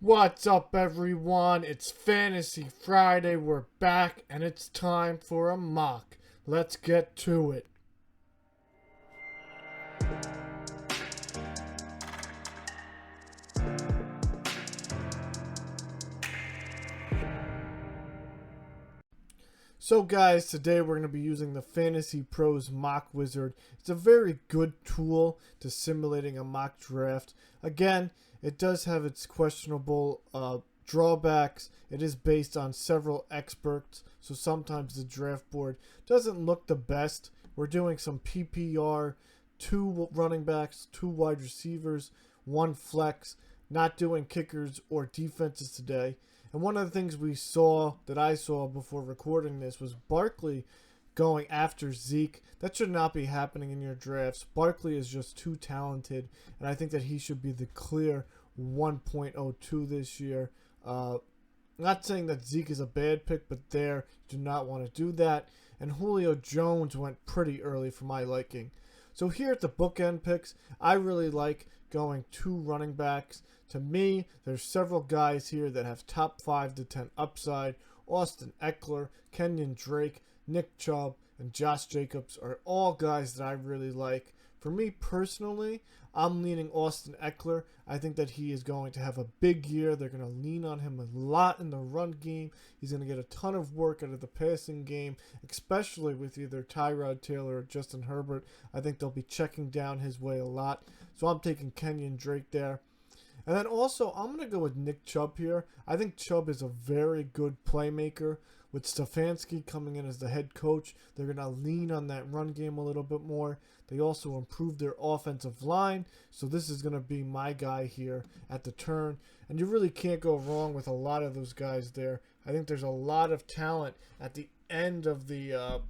What's up, everyone? It's Fantasy Friday. We're back, and it's time for a mock. Let's get to it. So, guys, today we're going to be using the Fantasy Pros Mock Wizard. It's a very good tool to simulating a mock draft. Again, it does have its questionable drawbacks. It is based on several experts, so sometimes the draft board doesn't look the best. We're doing some PPR, 2 running backs, 2 wide receivers, 1 flex, not doing kickers or defenses today. And one of the things that I saw before recording this was Barkley going after Zeke. That should not be happening in your drafts. Barkley is just too talented, and I think that he should be the clear 1.02 this year. Not saying that Zeke is a bad pick, but you do not want to do that. And Julio Jones went pretty early for my liking. So here at the bookend picks, I really like going 2 running backs. To me, there's several guys here that have top 5 to 10 upside. Austin Eckler, Kenyon Drake, Nick Chubb, and Josh Jacobs are all guys that I really like. For me personally, I'm leaning Austin Eckler. I think that he is going to have a big year. They're going to lean on him a lot in the run game. He's going to get a ton of work out of the passing game, especially with either Tyrod Taylor or Justin Herbert. I think they'll be checking down his way a lot. So I'm taking Kenyon Drake there. And then also, I'm going to go with Nick Chubb here. I think Chubb is a very good playmaker. With Stefanski coming in as the head coach, they're going to lean on that run game a little bit more. They also improved their offensive line, so this is going to be my guy here at the turn. And you really can't go wrong with a lot of those guys there. I think there's a lot of talent at the end of the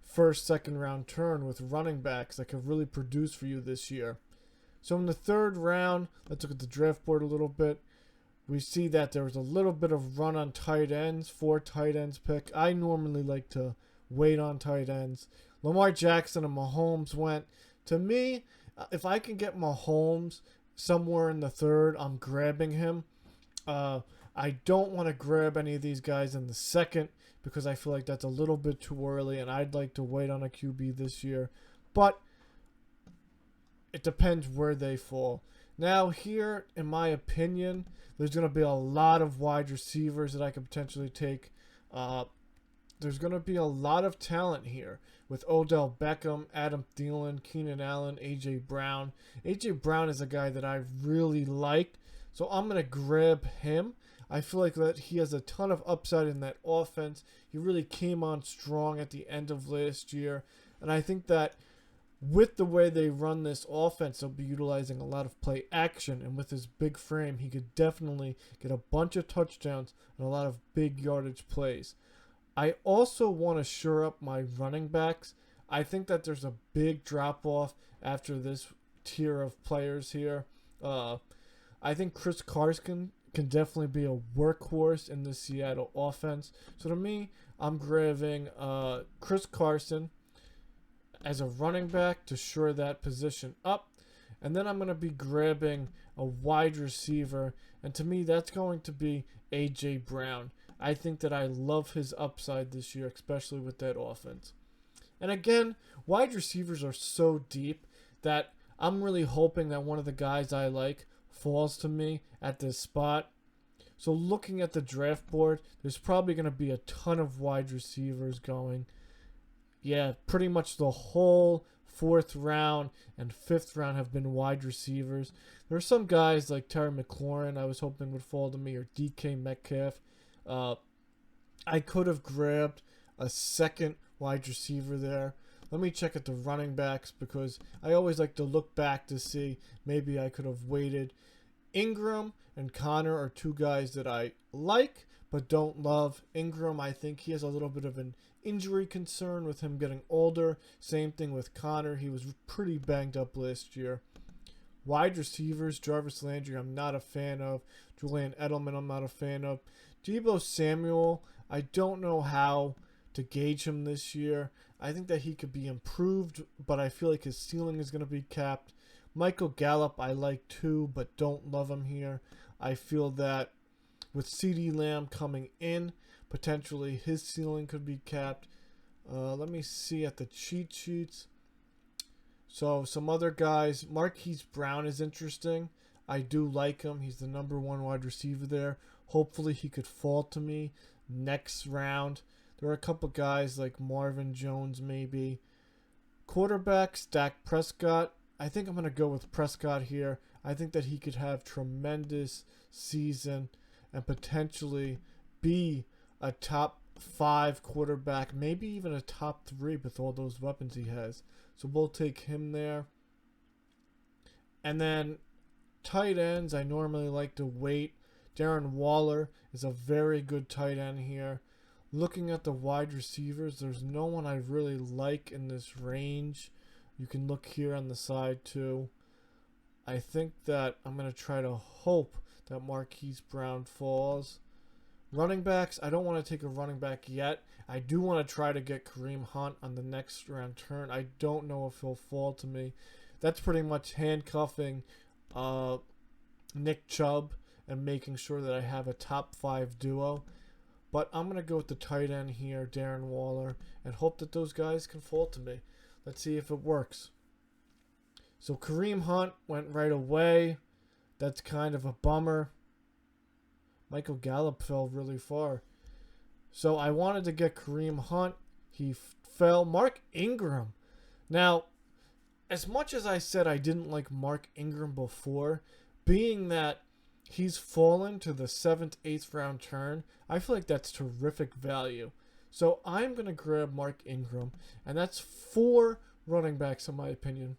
first, second round turn with running backs that could really produce for you this year. So in the third round, let's look at the draft board a little bit. We see that there was a little bit of run on tight ends, 4 tight ends pick. I normally like to wait on tight ends. Lamar Jackson and Mahomes went. To me, if I can get Mahomes somewhere in the third, I'm grabbing him. I don't want to grab any of these guys in the second because I feel like that's a little bit too early, and I'd like to wait on a QB this year. But it depends where they fall. Now here, in my opinion, there's going to be a lot of wide receivers that I could potentially take. There's going to be a lot of talent here with Odell Beckham, Adam Thielen, Keenan Allen, A.J. Brown. A.J. Brown is a guy that I really like, so I'm going to grab him. I feel like that he has a ton of upside in that offense. He really came on strong at the end of last year, and I think that with the way they run this offense, they'll be utilizing a lot of play action, and with his big frame, he could definitely get a bunch of touchdowns and a lot of big yardage plays. I also want to shore up my running backs. I think that there's a big drop off after this tier of players here. I think Chris Carson can definitely be a workhorse in the Seattle offense. So to me, I'm grabbing Chris Carson as a running back to shore that position up. And then I'm going to be grabbing a wide receiver. And to me, that's going to be A.J. Brown. I think that I love his upside this year, especially with that offense. And again, wide receivers are so deep that I'm really hoping that one of the guys I like falls to me at this spot. So looking at the draft board, there's probably going to be a ton of wide receivers going. Yeah, pretty much the whole 4th round and 5th round have been wide receivers. There are some guys like Terry McLaurin I was hoping would fall to me, or DK Metcalf. I could have grabbed a second wide receiver there. Let me check at the running backs because I always like to look back to see maybe I could have waited. Ingram and Connor are 2 guys that I like but don't love. Ingram, I think he has a little bit of an injury concern with him getting older. Same thing with Connor. He was pretty banged up last year. Wide receivers, Jarvis Landry, I'm not a fan of. Julian Edelman, I'm not a fan of. Deebo Samuel, I don't know how to gauge him this year. I think that he could be improved, but I feel like his ceiling is going to be capped. Michael Gallup I like too, but don't love him here. I feel that with CeeDee Lamb coming in, potentially his ceiling could be capped. Let me see at the cheat sheets. So some other guys, Marquise Brown is interesting. I do like him. He's the #1 wide receiver there. Hopefully he could fall to me next round. There are a couple guys like Marvin Jones maybe. Quarterbacks, Dak Prescott. I think I'm going to go with Prescott here. I think that he could have tremendous season and potentially be a top 5 quarterback, maybe even a top 3 with all those weapons he has. So we'll take him there. And then tight ends, I normally like to wait. Darren Waller is a very good tight end here. Looking at the wide receivers, there's no one I really like in this range. You can look here on the side too. I think that I'm going to try to hope that Marquise Brown falls. Running backs, I don't want to take a running back yet. I do want to try to get Kareem Hunt on the next round turn. I don't know if he'll fall to me. That's pretty much handcuffing Nick Chubb and making sure that I have a top 5 duo. But I'm going to go with the tight end here, Darren Waller, and hope that those guys can fall to me. Let's see if it works. So Kareem Hunt went right away. That's kind of a bummer. Michael Gallup fell really far. So I wanted to get Kareem Hunt. He fell. Mark Ingram. Now, as much as I said I didn't like Mark Ingram before, being that he's fallen to the 7th, 8th round turn, I feel like that's terrific value. So I'm going to grab Mark Ingram, and that's 4 running backs in my opinion.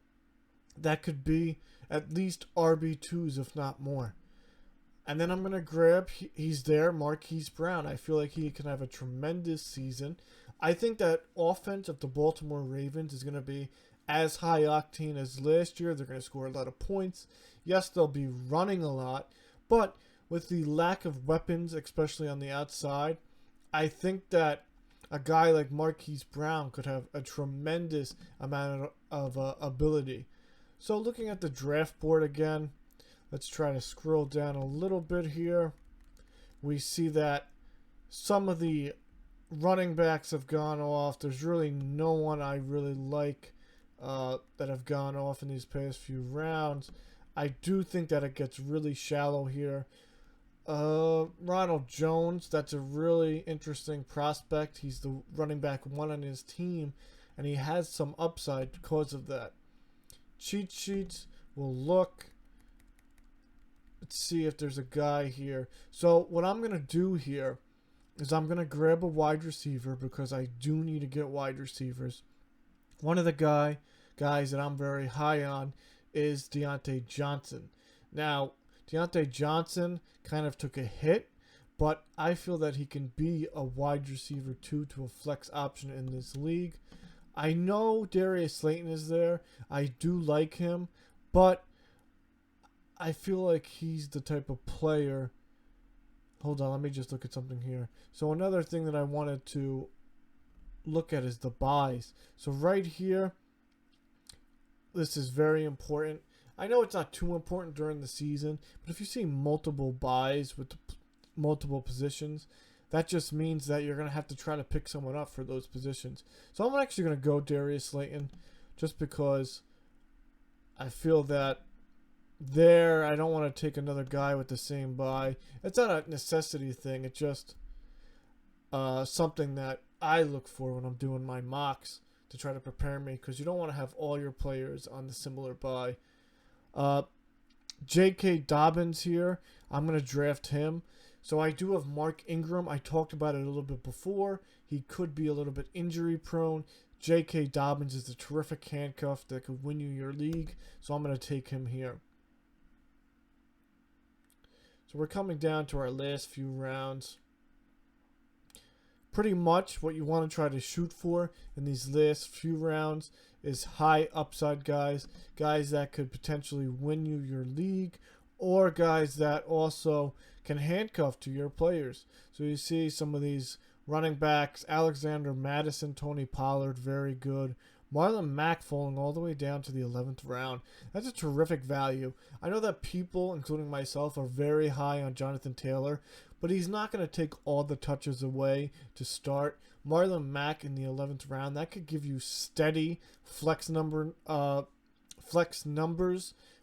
That could be at least RB2s, if not more. And then I'm going to grab, he's there, Marquise Brown. I feel like he can have a tremendous season. I think that offense of the Baltimore Ravens is going to be as high octane as last year. They're going to score a lot of points. Yes, they'll be running a lot. But with the lack of weapons, especially on the outside, I think that a guy like Marquise Brown could have a tremendous amount of ability. So looking at the draft board again, let's try to scroll down a little bit here. We see that some of the running backs have gone off. There's really no one I really like that have gone off in these past few rounds. I do think that it gets really shallow here. Ronald Jones, that's a really interesting prospect. He's the running back 1 on his team, and he has some upside because of that. Cheat sheets will look. Let's see if there's a guy here. So what I'm going to do here is I'm going to grab a wide receiver because I do need to get wide receivers. One of the guys that I'm very high on is Deontay Johnson. Now, Deontay Johnson kind of took a hit, but I feel that he can be a wide receiver 2 to a flex option in this league. I know Darius Slayton is there. I do like him, but I feel like he's the type of player. Hold on, let me just look at something here. So another thing that I wanted to look at is the buys. So right here, this is very important. I know it's not too important during the season, but if you see multiple buys with multiple positions, that just means that you're going to have to try to pick someone up for those positions. So I'm actually going to go Darius Slayton just because I feel that there I don't want to take another guy with the same buy. It's not a necessity thing. It's just something that I look for when I'm doing my mocks to try to prepare me, because you don't want to have all your players on the similar buy. J.K. Dobbins here. I'm going to draft him. So I do have Mark Ingram. I talked about it a little bit before. He could be a little bit injury prone. J.K. Dobbins is a terrific handcuff that could win you your league. So I'm going to take him here. So we're coming down to our last few rounds. Pretty much what you want to try to shoot for in these last few rounds is high upside guys. Guys that could potentially win you your league, or guys that also can handcuff to your players. So you see some of these running backs: Alexander Madison, Tony Pollard, very good. Marlon Mack falling all the way down to the 11th round. That's a terrific value. I know that people, including myself, are very high on Jonathan Taylor, but he's not going to take all the touches away to start. Marlon Mack in the 11th round, that could give you steady flex numbers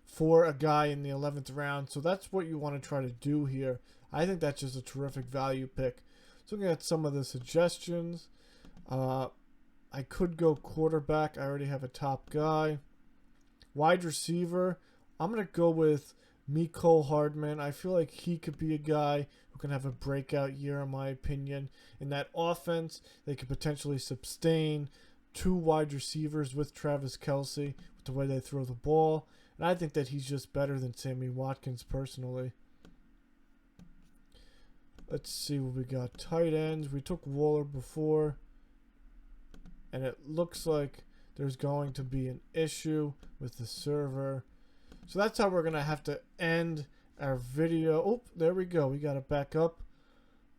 for a guy in the 11th round. So that's what you want to try to do here. I think that's just a terrific value pick. So looking at some of the suggestions, I could go quarterback. I already have a top guy. Wide receiver, I'm going to go with Mecole Hardman. I feel like he could be a guy who can have a breakout year, in my opinion. In that offense, they could potentially sustain 2 wide receivers with Travis Kelce with the way they throw the ball. And I think that he's just better than Sammy Watkins personally. Let's see what we got. Tight ends. We took Waller before. And it looks like there's going to be an issue with the server. So that's how we're going to have to end our video. Oh, there we go. We got it back up.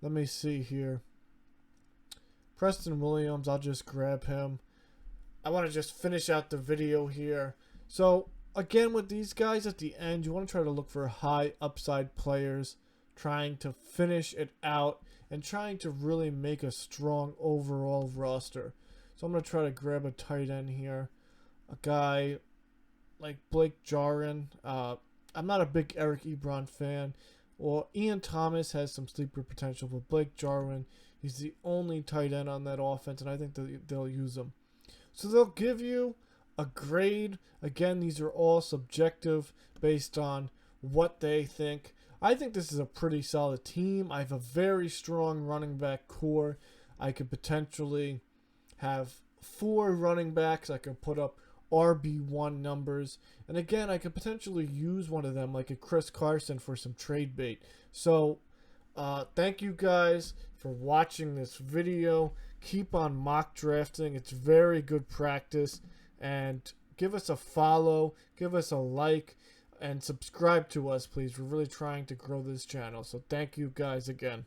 Let me see here. Preston Williams, I'll just grab him. I want to just finish out the video here. So, again, with these guys at the end, you want to try to look for high upside players, trying to finish it out, and trying to really make a strong overall roster. So I'm going to try to grab a tight end here. A guy like Blake Jarwin. I'm not a big Eric Ebron fan. Or Ian Thomas has some sleeper potential, but Blake Jarwin, he's the only tight end on that offense, and I think that they'll use him. So they'll give you a grade. Again, these are all subjective based on what they think. I think this is a pretty solid team. I have a very strong running back core. I could potentially have 4 running backs. I could put up RB1 numbers. And again, I could potentially use one of them, like a Chris Carson, for some trade bait. So, thank you guys for watching this video. Keep on mock drafting. It's very good practice. And give us a follow, give us a like, and subscribe to us, please. We're really trying to grow this channel. So thank you guys again.